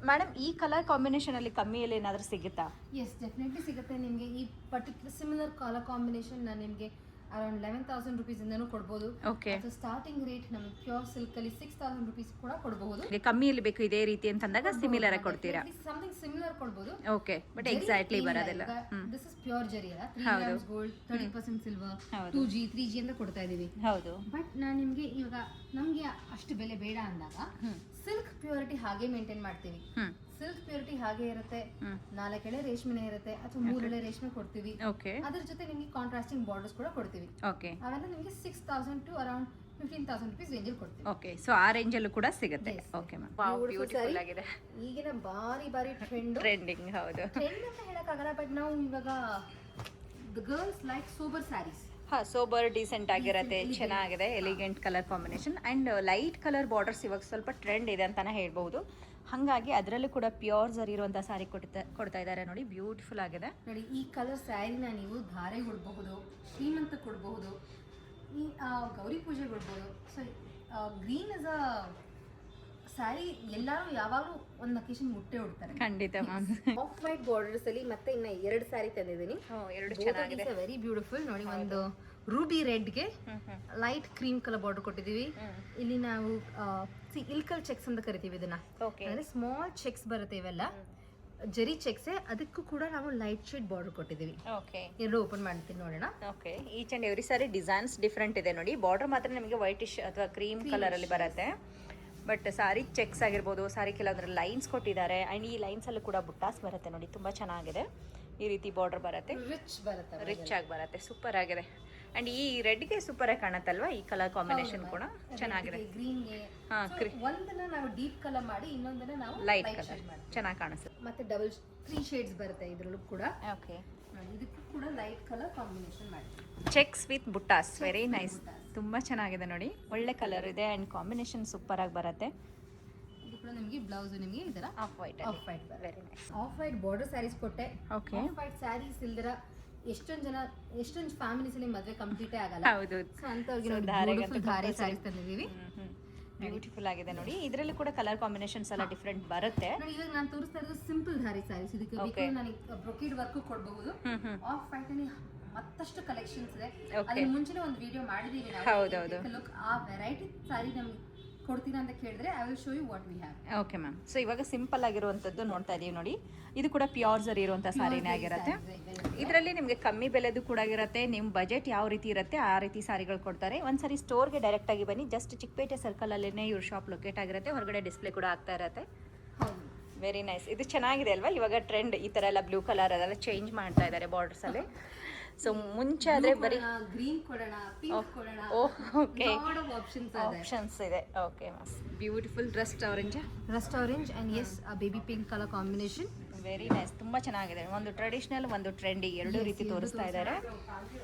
ಮೇಡಮ್, ಈ ಕಲರ್ ಕಾಂಬಿನೇಷನ್ ಅಲ್ಲಿ ಕಮ್ಮಿಯಲ್ಲಿ ಏನಾದರೂ ಸಿಗುತ್ತಾ? ಎಸ್, ಡೆಫಿನೆಟ್ಲಿ ಸಿಗುತ್ತೆ ನಿಮಗೆ. ಈ ಪರ್ಟಿಕ್ಯುಲರ್ ಸಿಮಿಲರ್ ಕಲರ್ ಕಾಂಬಿನೇಷನ್ ನಾನು ನಿಮಗೆ ಅರೌಂಡ್ 11,000 ರುಪೀಸ್ ಇಂದನೂ ಕೊಡ್ಬೋದು. ಓಕೆ. ಅಥವಾ ಸ್ಟಾರ್ಟಿಂಗ್ ರೇಟ್ ನಮಗೆ ಪ್ಯೂರ್ ಸಿಲ್ಕ್ ಅಲ್ಲಿ 6,000 ರುಪೀಸ್ ಕೂಡ ಕೊಡಬಹುದು. ಕಮ್ಮಿಯಲ್ಲಿ ಬೇಕು ಇದೇ ರೀತಿ ಅಂತಂದಾಗ ಸಿಮಿಲರ್ ಆಗಿ ಕೊಡ್ತೀರಾ? ಸಮಥಿಂಗ್ ಸಿಮಿಲರ್ ಕೊಡ್ಬೋದು. ಓಕೆ, ಬಟ್ ಎಕ್ಸಾಕ್ಟ್ಲಿ ಬರೋದಿಲ್ಲ. ದಿಸ್ ಇಸ್ ಪ್ಯೂರ್ ಜರಿ ಅಲ್ಲ, 3 grams gold, 30% silver, 2G 3G ಅಂತ ಕೊಡ್ತಾ ಇದೀವಿ. ಹೌದು. ಬಟ್ ನಾನು ನಿಮ್ಗೆ ಇವಾಗ ನಮ್ಗೆ ಅಷ್ಟು ಬೆಲೆ ಬೇಡ ಅಂದಾಗ ಸಿಲ್ಕ್ ಪ್ಯೂರಿಟಿ ಹಾಗೆ ಮೇಂಟೈನ್ ಮಾಡ್ತೀವಿ. ಸಿಲ್ಕ್ ಪ್ಯೂರಿಟಿ ಹಾಗೆ ಇರುತ್ತೆ, 4 ಎಳೆ ರೇಷ್ಮೆನೇ ಇರುತ್ತೆ ಅಥವಾ 3 ಎಳೆ ರೇಷ್ಮೆ ಕೊಡ್ತೀವಿ. ಓಕೆ. ಅದ್ರ ಜೊತೆ ನಿಮ್ಗೆ ಕಾಂಟ್ರಾಸ್ಟಿಂಗ್ ಬಾರ್ಡರ್ಸ್ ಕೂಡ ಕೊಡ್ತೀವಿ. ಓಕೆ. ಅವೆಲ್ಲ ನಿಮ್ಗೆ 6,000 ಟು ಅರೌಂಡ್ 15,000 ರುಪೀಸ್ ರೇಂಜ್ ಅಲ್ಲಿ ಕೊಡ್ತೀವಿ. ಓಕೆ, ಸೊ ಆ ರೇಂಜ್ ಅಲ್ಲೂ ಕೂಡ ಸಿಗುತ್ತೆ. ಓಕೆ ಮ್ಯಾಮ್, ಬ್ಯೂಟಿಫುಲ್ ಆಗಿದೆ. ಈಗಿನ ಬಾರಿ ಟ್ರೆಂಡಿಂಗ್. ಹೌದು, ಟ್ರೆಂಡ್ ಅಂತ ಹೇಳಕ್ಕಾಗಲ್ಲ, ಬಟ್ ನಾವು ಇವಾಗ the girls like sober sarees. ಹಾ, ಸೋಬರ್ ಡೀಸೆಂಟ್ ಆಗಿರುತ್ತೆ, ಚೆನ್ನಾಗಿದೆ, elegant colour combination and light colour borders ಇವಾಗ ಸ್ವಲ್ಪ ಟ್ರೆಂಡ್ ಇದೆ ಅಂತಾನೆ ಹೇಳ್ಬಹುದು. ಹಾಗಾಗಿ ಅದರಲ್ಲೂ ಕೂಡ ಪ್ಯೂರ್ ಜರಿ ಇರುವಂಥ ಸ್ಯಾರಿ ಕೊಡ್ತಾ ಇದ್ದಾರೆ ನೋಡಿ, ಬ್ಯೂಟಿಫುಲ್ ಆಗಿದೆ ನೋಡಿ. ಈ ಕಲರ್ ಸ್ಯಾರಿನ ನೀವು ಧಾರೆ ಕೊಡಬಹುದು, ಶ್ರೀಮಂತ ಕೊಡಬಹುದು, ಈ ಗೌರಿ ಪೂಜೆ ಕೊಡ್ಬೋದು. So green is a sari ಎಲ್ಲರೂ ಯಾವಾಗಲೂ ಒಂದು ಅಕೇಶನ್ ಮುಟ್ಟೆ ಉಡ್ತಾರೆ. ಖಂಡಿತ ಮ್ಯಾಮ್. ಆಫ್ ವೈಟ್ ಬಾರ್ಡರ್ಸ್ ಅಲ್ಲಿ ಮತ್ತೆ ಇನ್ನ 2 ಸ್ಯಾರಿ ತಂದಿದ್ದೀನಿ. ಎರಡು ಚೆನ್ನಾಗಿದೆ, ವೆರಿ ಬ್ಯೂಟಿಫುಲ್. ನೋಡಿ, ಒಂದು ರೂಬಿ ರೆಡ್ಗೆ ಲೈಟ್ ಕ್ರೀಮ್ ಕಲರ್ ಬಾರ್ಡರ್ ಕೊಟ್ಟಿದ್ದೀವಿ. ಇಲ್ಲಿ ನಾವು ಇಲ್ಕಲ್ ಚೆಕ್ಸ್ ಅಂತ ಕರಿತೀವಿ ಇದನ್ನ. ಅಂದ್ರೆ ಸ್ಮಾಲ್ ಚೆಕ್ಸ್ ಬರುತ್ತೆ, ಇವೆಲ್ಲ ಜರಿ ಚೆಕ್ಸ್. ಅದಕ್ಕೂ ಕೂಡ ನಾವು ಲೈಟ್ ಶೇಡ್ ಬಾರ್ಡರ್ ಕೊಟ್ಟಿದ್ದೀವಿ. ಓಕೆ, ಎರಡು ಓಪನ್ ಮಾಡ್ತೀನಿ ನೋಡೋಣ. Okay, each and every sorry designs different ಇದೆ ನೋಡಿ. ಬಾರ್ಡರ್ ಮಾತ್ರ ನಿಮಗೆ ವೈಟಿಶ್ ಅಥವಾ ಕ್ರೀಮ್ ಕಲರ್ ಅಲ್ಲಿ ಬರುತ್ತೆ, ಬಟ್ ಸಾರಿ ಚೆಕ್ಸ್ ಆಗಿರ್ಬೋದು, ಸಾರಿ ಕೆಲವೊಂದ್ರ ಲೈನ್ಸ್ ಕೊಟ್ಟಿದ್ದಾರೆ ಆ್ಯಂಡ್ ಈ ಲೈನ್ಸಲ್ಲೂ ಕೂಡ ಬುಟ್ಟಾಸ್ ಬರುತ್ತೆ ನೋಡಿ, ತುಂಬ ಚೆನ್ನಾಗಿದೆ. ಈ ರೀತಿ ಬಾರ್ಡರ್ ಬರುತ್ತೆ, ರಿಚ್ ಆಗಿ ಬರುತ್ತೆ, ಸೂಪರ್ ಆಗಿದೆ. ಆ್ಯಂಡ್ ಈ ರೆಡ್ಗೆ ಸೂಪರ್ ಆಗಿ ಕಾಣುತ್ತಲ್ವಾ, ಈ ಕಲರ್ ಕಾಂಬಿನೇಷನ್ ಕೂಡ ಚೆನ್ನಾಗಿದೆ. ಗ್ರೀನ್ಗೆ ಒಂದನ್ನ ನಾವು ಡೀಪ್ ಕಲರ್ ಮಾಡಿ, ಇನ್ನೊಂದನ್ನ ನಾವು ಲೈಟ್ ಕಲರ್ ಚೆನ್ನಾಗಿ ಕಾಣಿಸುತ್ತೆ. ಮತ್ತೆ ಡಬಲ್ 3 ಶೇಡ್ಸ್ ಬರುತ್ತೆ ಇದರಲ್ಲೂ ಕೂಡ. ಓಕೆ, ಇದಕ್ಕೂ ಕೂಡ ಲೈಟ್ ಕಲರ್ ಕಾಂಬಿನೇಷನ್ ಮಾಡಿ, ಚೆಕ್ಸ್ ವಿತ್ ಬುಟ್ಟಾಸ್, ವೆರಿ ನೈಸ್, ತುಂಬ ಚೆನ್ನಾಗಿದೆ ನೋಡಿ, ಒಳ್ಳೆ ಕಲರ್ ಇದೆ ಆ್ಯಂಡ್ ಕಾಂಬಿನೇಷನ್ ಸೂಪರ್ ಆಗಿ ಬರುತ್ತೆ. ಇದು ಕೂಡ ನಿಮಗೆ ಬ್ಲೌಸ್ ನಿಮಗೆ ಈ ತರ off white, very nice. Off white border saris ಕೊಟ್ಟೆ. ಓಕೆ, ಆಫ್ ವೈಟ್ ಸ್ಯಾರೀಸ್ ಇಲ್ದಿರ ಎಷ್ಟೊಂದು ಫ್ಯಾಮಿಲೀಸ್ ಅಲ್ಲಿ ಮದುವೆ ಕಂಪ್ಲೀಟೇ ಆಗಲ್ಲ. ಹೌದು, ಸೊ ಅಂತವ್ರಿಗೆ ನೋಡಿ ಧಾರೆ ಸ್ಯಾರೀಸ್ ತಂದಿದ್ದೀವಿ. ಬ್ಯೂಟಿಫುಲ್ ಆಗಿದೆ ನೋಡಿ. ಇದರಲ್ಲಿ ಕೂಡ ಕಲರ್ ಕಾಂಬಿನೇಷನ್ಸ್ ಎಲ್ಲ ಡಿಫ್ರೆಂಟ್ ಬರುತ್ತೆ ನೋಡಿ. ಇವಾಗ ನಾನು ತೋರಿಸ್ತಾ ಇರೋದು ಸಿಂಪಲ್ ಧಾರೆ ಸ್ಯಾರೀಸ್. ಇದಕ್ಕೆ ನಾನು ಬ್ರೊಕೇಡ್ ವರ್ಕ್ ಕೊಡಬಹುದು. ಆಫ್ ವೈಟ್ ಅಲ್ಲಿ ಮತ್ತಷ್ಟು ಕಲೆಕ್ಷನ್ಸ್ ಇದೆ, ಅದ್ರ ಮುಂಚೆನೇ ಒಂದು ವಿಡಿಯೋ ಮಾಡಿದೀವಿ ನಾವು. ಹೌದೌದು, ಆ ವೆರೈಟಿ ಸ್ಯಾರಿ ನಮ್ಗೆ ಕೊಡ್ತೀರಾ ಅಂತ ಕೇಳಿದ್ರೆ I will show you what we have. Okay ma'am. So ಇವಾಗ ಸಿಂಪಲ್ ಆಗಿರುವಂಥದ್ದು ನೋಡ್ತಾ ಇದೀವಿ ನೋಡಿ. ಇದು ಕೂಡ ಪ್ಯೂರ್ ಜರಿ ಇರುವಂಥ ಸಾರಿನೇ ಆಗಿರುತ್ತೆ. ಇದರಲ್ಲಿ ನಿಮಗೆ ಕಮ್ಮಿ ಬೆಲೆದು ಕೂಡ ಆಗಿರುತ್ತೆ. ನಿಮ್ಮ ಬಜೆಟ್ ಯಾವ ರೀತಿ ಇರುತ್ತೆ ಆ ರೀತಿ ಸಾರಿಗಳು ಕೊಡ್ತಾರೆ. ಒಂದ್ಸರಿ ಸ್ಟೋರ್ಗೆ ಡೈರೆಕ್ಟ್ ಆಗಿ ಬನ್ನಿ. ಜಸ್ಟ್ ಚಿಕ್ಕಪೇಟೆ ಸರ್ಕಲ್ ಅಲ್ಲೇ ಇವ್ರ ಶಾಪ್ ಲೊಕೇಟ್ ಆಗಿರುತ್ತೆ. ಹೊರಗಡೆ ಡಿಸ್ಪ್ಲೇ ಕೂಡ ಆಗ್ತಾ ಇರುತ್ತೆ. Very nice. ಇದು ಚೆನ್ನಾಗಿದೆ ಅಲ್ವಾ? ಇವಾಗ ಟ್ರೆಂಡ್ ಈ ತರ ಎಲ್ಲ ಬ್ಲೂ ಕಲರ್ ಅದೆಲ್ಲ ಚೇಂಜ್ ಮಾಡ್ತಾ ಇದ್ದಾರೆ ಬಾರ್ಡರ್ಸ್ ಅಲ್ಲಿ. ಸೊ ಮುಂಚೆ ಆದ್ರೆ ಬರೀ ಗ್ರೀನ್ ಕೊಡೋಣ, ಪಿಂಕ್ ಕೊಡೋಣ, ಓಕೆ, ಆಪ್ಷನ್ಸ್ ಇದೆ. Okay, beautiful rust orange and yes baby pink colour combination. Very nice, ತುಂಬಾ ಚೆನ್ನಾಗಿದೆ. ಒಂದು ಟ್ರೆಡಿಷನಲ್, ಒಂದು ಟ್ರೆಂಡಿ, ಎರಡು ರೀತಿ ತೋರಿಸ್ತಾ ಇದ್ದಾರೆ.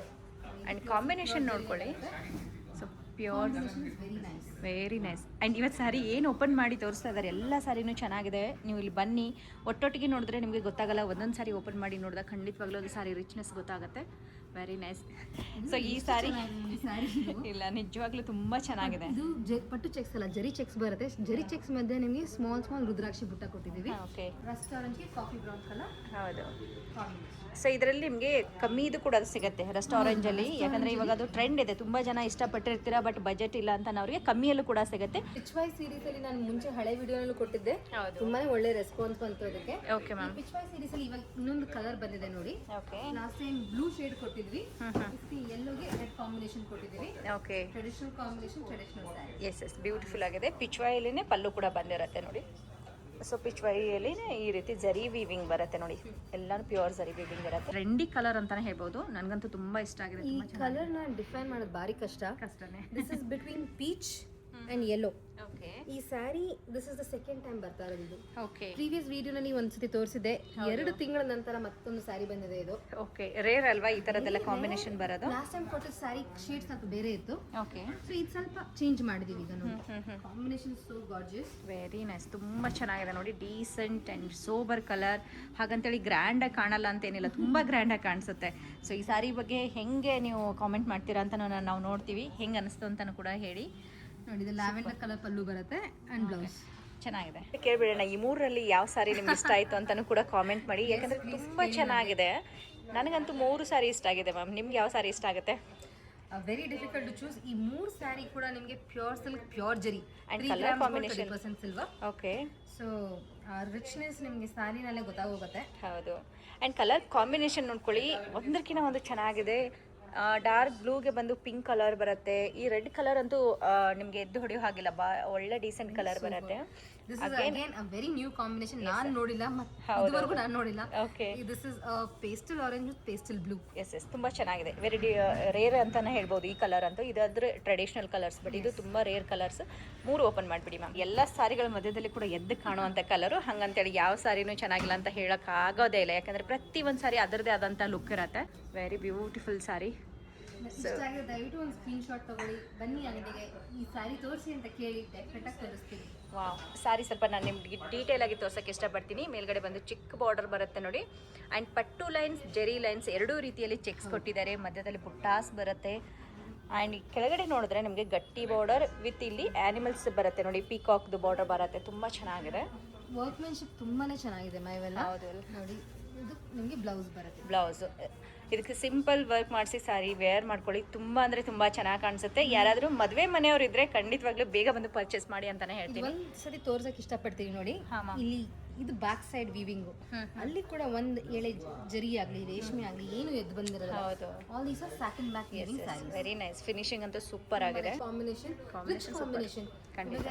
ಅಂಡ್ ಕಾಂಬಿನೇಷನ್ ನೋಡ್ಕೊಳ್ಳಿ. So pure, very nice. And ಇವತ್ತು ಸ್ಯಾರಿ ಏನು ಓಪನ್ ಮಾಡಿ ತೋರಿಸ್ತಾ ಇದ್ದಾರೆ, ಎಲ್ಲ ಸ್ಯಾರಿನೂ ಚೆನ್ನಾಗಿದೆ. ನೀವು ಇಲ್ಲಿ ಬನ್ನಿ, ಒಟ್ಟೊಟ್ಟಿಗೆ ನೋಡಿದ್ರೆ ನಿಮಗೆ ಗೊತ್ತಾಗಲ್ಲ. ಒಂದೊಂದು ಸಾರಿ ಓಪನ್ ಮಾಡಿ ನೋಡಿದಾಗ ಖಂಡಿತವಾಗ್ಲೂ ಅದು ಸಾರಿ ರಿಚ್ನೆಸ್ ಗೊತ್ತಾಗುತ್ತೆ. Very nice. ಸೊ ಈ ಸಾರಿ ಇಲ್ಲ, ನಿಜವಾಗ್ಲೂ ತುಂಬ ಚೆನ್ನಾಗಿದೆ. ಇದು ಪಟ್ಟು ಚೆಕ್ಸ್ ಅಲ್ಲ, ಜರಿ ಚೆಕ್ಸ್ ಬರುತ್ತೆ. ಜರಿ ಚೆಕ್ಸ್ ಮಧ್ಯೆ ನಿಮಗೆ ಸ್ಮಾಲ್ ರುದ್ರಾಕ್ಷಿ ಬುಟ್ಟ ಕೊಟ್ಟಿದ್ದೀವಿ. ಓಕೆ, ರೆಸ್ಟೋರೆಂಟ್ಗೆ ಕಾಫಿ ಬ್ರೌನ್ ಕಲರ್. ಹೌದು. ಸೊ ಇದರಲ್ಲಿ ನಿಮಗೆ ಕಮ್ಮಿದು ಕೂಡ ಅದು ಸಿಗುತ್ತೆ ರೆಸ್ಟ್ ಆರೆಂಜಲ್ಲಿ. ಯಾಕಂದರೆ ಇವಾಗ ಅದು ಟ್ರೆಂಡ್ ಇದೆ, ತುಂಬ ಜನ ಇಷ್ಟಪಟ್ಟಿರ್ತೀರಾ, ಬಟ್ ಬಜೆಟ್ ಇಲ್ಲ ಅಂತ ಅವ್ರಿಗೆ ಕಮ್ಮಿಯಲ್ಲೂ ಕೂಡ ಸಿಗುತ್ತೆ. ಪಿಚ್ ವೈ ಸೀರೀಸ್ ಅಲ್ಲಿ ನಾನು ಮುಂಚೆ ಹಳೆ ವಿಡಿಯೋನಲ್ಲೂ ಕೊಟ್ಟಿದ್ದೆ, ತುಂಬಾನೇ ಒಳ್ಳೆ ರೆಸ್ಪಾನ್ಸ್ ಬಂತು ಅದಕ್ಕೆ. Okay ma'am. Pichwai series ಅಲ್ಲಿ ಇವಾಗ ಇನ್ನೊಂದು ಕಲರ್ ಬಂದಿದೆ ನೋಡಿ. Okay, last time blue shade ಕೊಟ್ಟಿದ್ವಿ, ಯೆಲ್ಲೋಗೆ ರೆಡ್ ಕಾಂಬಿನೇಷನ್ ಕೊಟ್ಟಿದ್ದೀವಿ. Okay, traditional combination, traditional saree. Yes beautiful ಆಗಿದೆ. ಪಿಚ್ವಾಯಿಲಿನೇ ಪಲ್ಲು ಕೂಡ ಬಂದಿರುತ್ತೆ ನೋಡಿ. ಸೊ ಪಿಚ್ವಾಯಿಯಲ್ಲಿ ಈ ರೀತಿ ಜರಿ ವೀವಿಂಗ್ ಬರುತ್ತೆ ನೋಡಿ, ಎಲ್ಲಾನು ಪ್ಯೂರ್ ಜರಿ ವೀವಿಂಗ್ ಇರುತ್ತೆ. ಟ್ರೆಂಡಿ ಕಲರ್ ಅಂತಾನೆ ಹೇಳ್ಬೋದು. ನನಗಂತೂ ತುಂಬಾ ಇಷ್ಟ ಆಗಿದೆ. ಈ ಕಲರ್ ನ ಡಿಫೈನ್ ಮಾಡೋದು ಬಾರಿ ಕಷ್ಟನೇ. This is between peach and yellow. Okay, ಈ sari this is the second time ಬರ್ತಾ ಇರೋದು ಇದು. ಓಕೆ, ಪ್ರೀವಿಯಸ್ ವಿಡಿಯೋನಲ್ಲಿ ಒಂದ್ಸತಿ ತೋರಿಸಿದೆ. 2 ತಿಂಗಳ ನಂತರ ಮತ್ತೊಂದು ಸ್ಯಾರಿ ಬಂದಿದೆ ಇದು. ಓಕೆ, ರೇರ್ ಅಲ್ವಾ ಈ ತರದೆಲ್ಲ ಕಾಂಬಿನೇಷನ್ ಬರೋದು? ಲಾಸ್ಟ್ ಟೈಮ್ ಕೊಟ್ಟ ಸ್ಯಾರಿ ಶೇಡ್ ಸ್ವಲ್ಪ ಬೇರೆ ಇತ್ತು. ಓಕೆ, ಸೊ ಇದು ಸ್ವಲ್ಪ ಚೇಂಜ್ ಮಾಡಿದೀವಿ ಈಗ ನೋಡಿ. Combination so gorgeous, very nice, ತುಂಬಾ ಚೆನ್ನಾಗಿದೆ ನೋಡಿ. ಡೀಸೆಂಟ್ ಅಂಡ್ ಸೋಬರ್ ಕಲರ್, ಹಾಗಂತೇಳಿ ಗ್ರ್ಯಾಂಡ್ ಆಗಿ ಕಾಣಲ್ಲ ಅಂತೇನಿಲ್ಲ, ತುಂಬಾ ಗ್ರ್ಯಾಂಡ್ ಆಗಿ ಕಾಣಿಸುತ್ತೆ. ಸೊ ಈ ಸ್ಯಾರಿ ಬಗ್ಗೆ ಹೆಂಗೆ ನೀವು ಕಾಮೆಂಟ್ ಮಾಡ್ತೀರಾ ಅಂತ ನಾವು ನೋಡ್ತೀವಿ. ಹೆಂಗೆ ಅನಿಸ್ತು ಅಂತಾನು ಕೂಡ ಹೇಳಿ. ನೋಡಿ, ಇದು ಲ್ಯಾವೆಂಡರ್ ಕಲರ್ ಪಲ್ಲು ಬರುತ್ತೆ ಅಂಡ್ ಬ್ಲೌಸ್ ಚೆನ್ನಾಗಿದೆ. ಕೇಳ್ಬಿಡೋಣ, ಈ 3ರಲ್ಲಿ ಯಾವ ಸಾರಿ ನಿಮ್ಗೆ ಇಷ್ಟ ಆಯ್ತು ಅಂತಾನು ಕೂಡ ಕಾಮೆಂಟ್ ಮಾಡಿ. ಯಾಕಂದ್ರೆ ತುಂಬಾ ಚೆನ್ನಾಗಿದೆ. ನನಗಂತೂ 3 ಸಾರಿ ಇಷ್ಟ ಆಗಿದೆ ಮ್ಯಾಮ್. ನಿಮ್ಗೆ ಯಾವ ಸಾರಿ ಇಷ್ಟ ಆಗುತ್ತೆ? Very difficult to choose. ಈ 3 ಸ್ಯಾರಿ ಕೂಡ ನಿಮಗೆ pure silk, pure zari, And 3 colour grams combination. 30% silver. Okay. So richness ನಿಮಗೆ ಸ್ಯಾರಿನಲ್ಲೇ ಗೊತ್ತಾಗೋಗುತ್ತೆ. ಹೌದು. ಆ್ಯಂಡ್ ಕಲರ್ ಕಾಂಬಿನೇಷನ್ ನೋಡ್ಕೊಳ್ಳಿ, ಒಂದಕ್ಕಿಂತ ಒಂದು ಚೆನ್ನಾಗಿದೆ. ಡಾರ್ಕ್ ಬ್ಲೂಗೆ ಬಂದು ಪಿಂಕ್ ಕಲರ್ ಬರುತ್ತೆ. ಈ ರೆಡ್ ಕಲರ್ ಅಂತೂ ನಿಮಗೆ ಎದ್ದು ಹೊಡೆಯೋ ಹಾಗಿಲ್ಲ, ಒಳ್ಳೆ ಡೀಸೆಂಟ್ ಕಲರ್ ಬರುತ್ತೆ. This is again a very new combination. ನಾನು ನೋಡಿಲ್ಲ, ಹೌದು. ಇದುವರೆಗೂ ನಾನು ನೋಡಿಲ್ಲ. Okay. This is pastel orange with pastel blue. Yes ತುಂಬ ಚೆನ್ನಾಗಿದೆ. ವೆರಿ ರೇರ್ ಅಂತಲೇ ಹೇಳ್ಬೋದು ಈ ಕಲರ್ ಅಂತೂ. ಇದಾದ್ರೆ ಟ್ರೆಡಿಷ್ನಲ್ ಕಲರ್ಸ್, ಬಟ್ ಇದು ತುಂಬ ರೇರ್ ಕಲರ್ಸ್. 3 ಓಪನ್ ಮಾಡಿಬಿಡಿ ಮ್ಯಾಮ್. ಎಲ್ಲ ಸಾರಿಗಳ ಮಧ್ಯದಲ್ಲಿ ಕೂಡ ಎದ್ದು ಕಾಣುವಂಥ ಕಲರು, ಹಂಗಂತೇಳಿ ಯಾವ ಸಾರಿನೂ ಚೆನ್ನಾಗಿಲ್ಲ ಅಂತ ಹೇಳೋಕ್ಕಾಗೋದೇ ಇಲ್ಲ, ಯಾಕಂದರೆ ಪ್ರತಿ ಒಂದು ಸಾರಿ ಅದರದೇ ಆದಂಥ ಲುಕ್ ಇರುತ್ತೆ. ವೆರಿ ಬ್ಯೂಟಿಫುಲ್ ಸಾರಿ. ಇಷ್ಟಾಗಿದೆ, ದಯವಿಟ್ಟು ಒಂದು ಸ್ಕ್ರೀನ್ ಶಾಟ್ ತಗೊಳ್ಳಿ, ಬನ್ನಿ ಅಂಗಡಿಗೆ, ಈ ಸ್ಯಾರಿ ತೋರಿಸಿ ಅಂತ ಕೇಳಿ ಡೆಫಿನೆಟ್ ಆಗಿ ತೋರಿಸ್ತೀನಿ. ವಾವ್, ಸಾರಿ ಸ್ವಲ್ಪ ನಾನು ನಿಮ್ಗೆ ಡೀಟೇಲ್ ಆಗಿ ತೋರ್ಸೋಕ್ಕೆ ಇಷ್ಟಪಡ್ತೀನಿ. ಮೇಲ್ಗಡೆ ಬಂದು ಚಿಕ್ಕ ಬಾರ್ಡರ್ ಬರುತ್ತೆ ನೋಡಿ, ಆ್ಯಂಡ್ ಪಟ್ಟು ಲೈನ್ಸ್, ಜೆರಿ ಲೈನ್ಸ್ ಎರಡೂ ರೀತಿಯಲ್ಲಿ ಚೆಕ್ಸ್ ಕೊಟ್ಟಿದ್ದಾರೆ. ಮಧ್ಯದಲ್ಲಿ ಬುಟ್ಟಾಸ್ ಬರುತ್ತೆ. ಆ್ಯಂಡ್ ಕೆಳಗಡೆ ನೋಡಿದ್ರೆ ನಿಮಗೆ ಗಟ್ಟಿ ಬಾರ್ಡರ್ ವಿತ್ ಇಲ್ಲಿ ಆ್ಯನಿಮಲ್ಸ್ ಬರುತ್ತೆ ನೋಡಿ, ಪೀಕಾಕ್ದು ಬಾರ್ಡರ್ ಬರುತ್ತೆ. ತುಂಬ ಚೆನ್ನಾಗಿದೆ. ವರ್ಕ್ಮೆನ್ಶಿಪ್ ತುಂಬಾನೇ ಚೆನ್ನಾಗಿದೆ ಮೈವೆಲ್ಲ. ಹೌದು. ನೋಡಿ, ಇದು ನಿಮಗೆ ಬ್ಲೌಸ್ ಬರುತ್ತೆ. ಬ್ಲೌಸು ಇದಕ್ಕೆ ಸಿಂಪಲ್ ವರ್ಕ್ ಮಾಡಿಸಿ ಸಾರಿ ವೇರ್ ಮಾಡ್ಕೊಳ್ಳಿ, ತುಂಬ ಅಂದರೆ ತುಂಬ ಚೆನ್ನಾಗಿ ಕಾಣಿಸುತ್ತೆ. ಯಾರಾದರೂ ಮದುವೆ ಮನೆಯವರು ಇದ್ದರೆ ಖಂಡಿತವಾಗ್ಲೂ ಬೇಗ ಬಂದು ಪರ್ಚೇಸ್ ಮಾಡಿ ಅಂತಲೇ ಹೇಳ್ತೀನಿ. ಒಂದ್ಸತಿ ತೋರ್ಸಕ್ಕೆ ಇಷ್ಟಪಡ್ತೀನಿ ನೋಡಿ. ಹಾಂ ಮ್ಯಾಮ್. ಇಲ್ಲಿ ಇದು ಬ್ಯಾಕ್ ಸೈಡ್ ವೀವಿಂಗು, ಅಲ್ಲಿ ಕೂಡ ಒಂದು ಎಳೆ ಜರಿ ಆಗಲಿ ರೇಷ್ಮೆ ಆಗಲಿ ಏನು ಎದ್ದು ಬಂದಿರಲ್ಲ. ಹೌದು. All these are satin back weaving sarees. Very nice. Finishing ಅಂತೂ ಸೂಪರ್ ಆಗಿದೆ. ಕಾಂಬಿನೇಷನ್ ಖಂಡಿತ.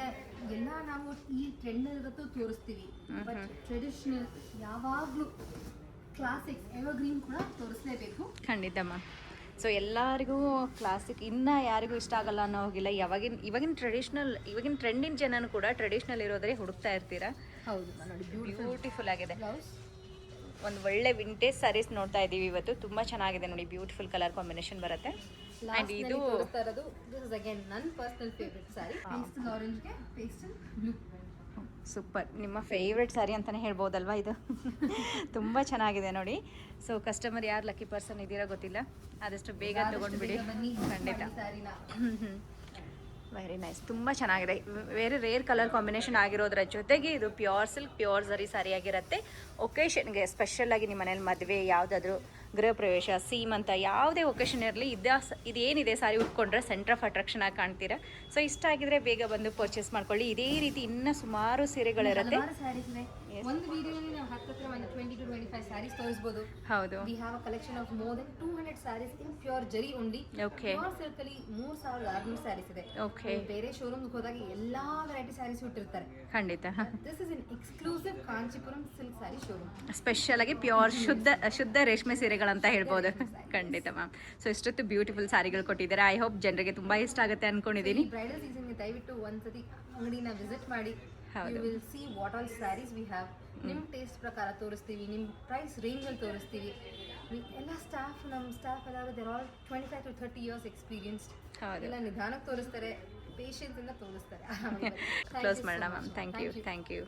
ಎಲ್ಲ ನಾವು ಈ ಟ್ರೆಂಡ್ ಇರತ್ತೂ ತೋರಿಸ್ತೀವಿ, ಬಟ್ ಟ್ರೆಡಿಷನಲ್ ಯಾವಾಗಲೂ ಕ್ಲಾಸಿಕ್ ಎವರ್ಗ್ರೀನ್ ಕೂಡ ತೋರಿಸಲೇಬೇಕು. ಖಂಡಿತ ಮ್ಯಾಮ್. ಸೊ ಎಲ್ಲರಿಗೂ ಕ್ಲಾಸಿಕ್ ಇನ್ನೂ ಯಾರಿಗೂ ಇಷ್ಟ ಆಗಲ್ಲ ಅನ್ನೋ ಹೋಗಿಲ್ಲ. ಇವಾಗಿನ ಟ್ರೆಡಿಷ್ನಲ್, ಇವಾಗಿನ ಟ್ರೆಂಡಿನ ಜನನೂ ಕೂಡ ಟ್ರೆಡಿಷ್ನಲ್ ಇರೋದ್ರೆ ಹುಡುಕ್ತಾ ಇರ್ತೀರಾ. ಹೌದು ನೋಡಿ, ಬ್ಯೂಟಿಫುಲ್ ಆಗಿದೆ. ಬ್ಲೌಸ್ ಒಂದು ಒಳ್ಳೆ ವಿಂಟೇಜ್ ಸ್ಯಾರೀಸ್ ನೋಡ್ತಾ ಇದ್ದೀವಿ ಇವತ್ತು. ತುಂಬ ಚೆನ್ನಾಗಿದೆ ನೋಡಿ, ಬ್ಯೂಟಿಫುಲ್ ಕಲರ್ ಕಾಂಬಿನೇಷನ್ ಬರುತ್ತೆ. ಆ್ಯಂಡ್ ಇದು ದಿಸ್ ಇಸ್ ಅಗೇನ್ ನನ್ನ ಪರ್ಸನಲ್ ಫೇವ್ರೆಟ್ ಸ್ಯಾರಿ, ಪೇಸ್ಟಲ್ ಆರೆಂಜ್ಗೆ ಪೇಸ್ಟಲ್ ಬ್ಲೂ. ಸೂಪರ್, ನಿಮ್ಮ ಫೇವ್ರೆಟ್ ಸ್ಯಾರಿ ಅಂತಲೇ ಹೇಳ್ಬೋದಲ್ವಾ ಇದು. ತುಂಬ ಚೆನ್ನಾಗಿದೆ ನೋಡಿ. ಸೊ ಕಸ್ಟಮರ್ ಯಾರು ಲಕ್ಕಿ ಪರ್ಸನ್ ಇದ್ದೀರಾ ಗೊತ್ತಿಲ್ಲ, ಆದಷ್ಟು ಬೇಗ ತೊಗೊಂಡ್ಬಿಡಿ. ಖಂಡಿತ. ವೆರಿ ನೈಸ್, ತುಂಬ ಚೆನ್ನಾಗಿದೆ. ವೆರಿ ರೇರ್ ಕಲರ್ ಕಾಂಬಿನೇಷನ್ ಆಗಿರೋದ್ರ ಜೊತೆಗೆ ಇದು ಪ್ಯೂರ್ ಸಿಲ್ಕ್, ಪ್ಯೂರ್ ಝರಿ ಸಾರಿ ಆಗಿರುತ್ತೆ. ಒಕೇಶನ್ಗೆ ಸ್ಪೆಷಲಾಗಿ ನಿಮ್ಮ ಮನೇಲಿ ಮದುವೆ, ಯಾವುದಾದ್ರೂ ಗೃಹ ಪ್ರವೇಶ, ಸೀಮಂತ, ಯಾವುದೇ ಒಕೇಶನ್ ಇರಲಿ ಇದೇನಿದೆ ಸಾರಿ ಉಟ್ಕೊಂಡ್ರೆ ಸೆಂಟರ್ ಆಫ್ ಅಟ್ರಾಕ್ಷನ್ ಆಗಿ ಕಾಣ್ತೀರಾ. ಸೊ ಇಷ್ಟ ಆಗಿದ್ರೆ ಬೇಗ ಬಂದು ಪರ್ಚೇಸ್ ಮಾಡ್ಕೊಳ್ಳಿ. ಇದೇ ರೀತಿ ಇನ್ನೂ ಸುಮಾರು ಸೀರೆಗಳಿರುತ್ತೆ. ಒಂದು ವಿಡಿಯೋಲಿ ನಾವು ಹತ್ತಿರ ಒಂದು 20 to 25 ಸ್ಯಾರೀಸ್ ತೋರಿಸಬಹುದು. ಹೌದು. We have a collection of more than 200 sarees in pure zari only. Okay. Pure silk ಅಲ್ಲಿ 3600 ಸ್ಯಾರೀಸ್ ಇದೆ. ಓಕೆ. ಬೇರೆ ಶೋರೂಮ್ ಹೋದಾಗ ಎಲ್ಲಾ ವೆರೈಟಿ ಸ್ಯಾರೀಸ್ ಇಟ್ಟಿರ್ತಾರೆ. ಖಂಡಿತ. This is an exclusive Kanchipuram silk sari showroom. Special ಆಗಿ ಪ್ಯೂರ್ ಶುದ್ಧ ರೇಷ್ಮೆ ಸೀರೆಗಳಂತ ಹೇಳ್ಬೋದು. ಖಂಡಿತ ಮ್ಯಾಮ್. ಸೊ ಇಷ್ಟೊತ್ತು ಬ್ಯೂಟಿಫುಲ್ ಸ್ಯಾರಿಗಳು ಕೊಟ್ಟಿದ್ದಾರೆ. ಐ ಹೋಪ್ ಜನರಿಗೆ ತುಂಬಾ ಇಷ್ಟ ಆಗುತ್ತೆ ಅನ್ಕೊಂಡಿದ್ದೀನಿ. ಬ್ರೈಡಲ್ ಸೀಸನ್ಗೆ ದಯವಿಟ್ಟು ಒಂದ್ಸತಿ ಅಂಗಡಿನ ವಿಸಿಟ್ ಮಾಡಿ. ಹೌದು. You will see what all sarees we have. ನಿಮ್ಮ ಟೇಸ್ಟ್ ಪ್ರಕಾರ ತೋರಿಸ್ತೀವಿ, ನಿಮ್ಮ ಪ್ರೈಸ್ ರೇಂಜಲ್ಲಿ ತೋರಿಸ್ತೀವಿ. ಎಲ್ಲ ನಮ್ಮ ಸ್ಟಾಫ್ ಎಲ್ಲರೂ they're all 25 to 30 years experienced. ಎಲ್ಲ ನಿಧಾನಕ್ಕೆ ತೋರಿಸ್ತಾರೆ, ಪೇಷನ್ಸ್ ಇಂದ ತೋರಿಸ್ತಾರೆ. ಕ್ಲೋಸ್ ಮಾಡೋಣ ಮ್ಯಾಮ್. Thank you.